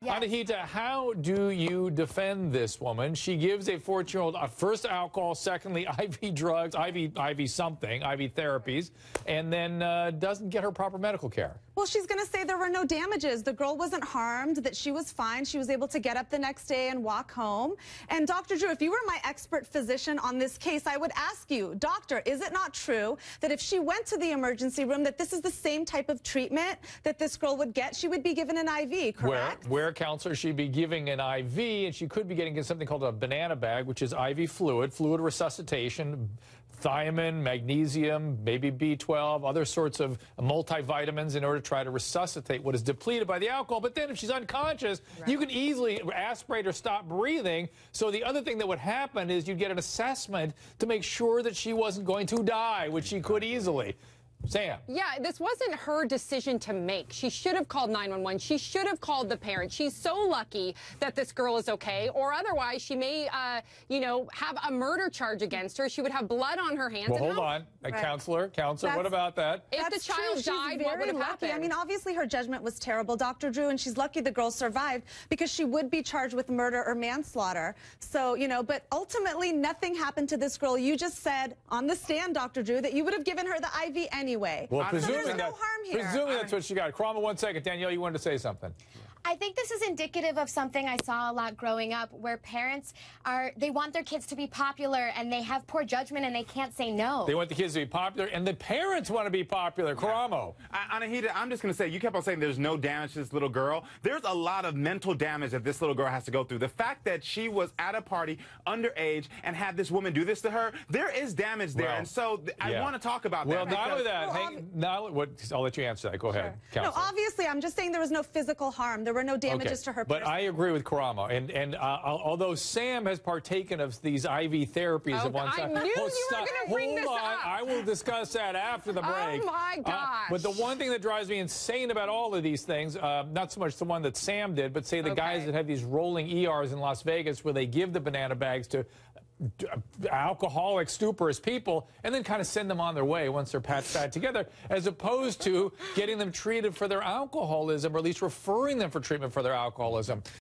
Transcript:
Yes. Anahita, how do you defend this woman? She gives a 14-year-old first alcohol, secondly IV drugs, IV something, IV therapies, and then doesn't get her proper medical care. Well, she's going to say there were no damages. The girl wasn't harmed, that she was fine. She was able to get up the next day and walk home. And Dr. Drew, if you were my expert physician on this case, I would ask you, doctor, is it not true that if she went to the emergency room, that this is the same type of treatment that this girl would get? She would be given an IV, correct? Where counselor, she'd be giving an IV, and she could be getting something called a banana bag, which is IV fluid resuscitation, thiamine, magnesium, maybe B12, other sorts of multivitamins in order to try to resuscitate what is depleted by the alcohol. But then if she's unconscious, you can easily aspirate or stop breathing. So the other thing that would happen is you'd get an assessment to make sure that she wasn't going to die, which she could easily. Sam. Yeah, this wasn't her decision to make. She should have called 911. She should have called the parents. She's so lucky that this girl is okay, or otherwise she may, have a murder charge against her. She would have blood on her hands. Well, hold on. Counselor, what about that? If the child died, what would have happened? I mean, obviously her judgment was terrible, Dr. Drew, and she's lucky the girl survived because she would be charged with murder or manslaughter. So, but ultimately nothing happened to this girl. You just said on the stand, Dr. Drew, that you would have given her the IV anyway. Well, so there's no harm here. Presumably that's what she got. Cromwell, 1 second. Danielle, you wanted to say something. I think this is indicative of something I saw a lot growing up, where parents they want their kids to be popular, and they have poor judgment, and they can't say no. They want the kids to be popular, and the parents want to be popular. Cromwell. Anahita, I'm just going to say, you kept on saying there's no damage to this little girl. There's a lot of mental damage that this little girl has to go through. The fact that she was at a party underage and had this woman do this to her, there is damage there. And so I want to talk about that. Well, not only that. I'll let you answer that. Go ahead, Counselor. No, obviously, I'm just saying there was no physical harm. There were no damages to her person. But I agree with Cromwell. And although Sam has partaken of these IV therapies of one side. I knew you were going to bring this up. I will discuss that after the break. Oh, my gosh. But the one thing that drives me insane about all of these things, not so much the one that Sam did, but say the guys that have these rolling ERs in Las Vegas where they give the banana bags to alcoholic, stuporous people and then kind of send them on their way once they're patched back together, as opposed to getting them treated for their alcoholism, or at least referring them for treatment for their alcoholism.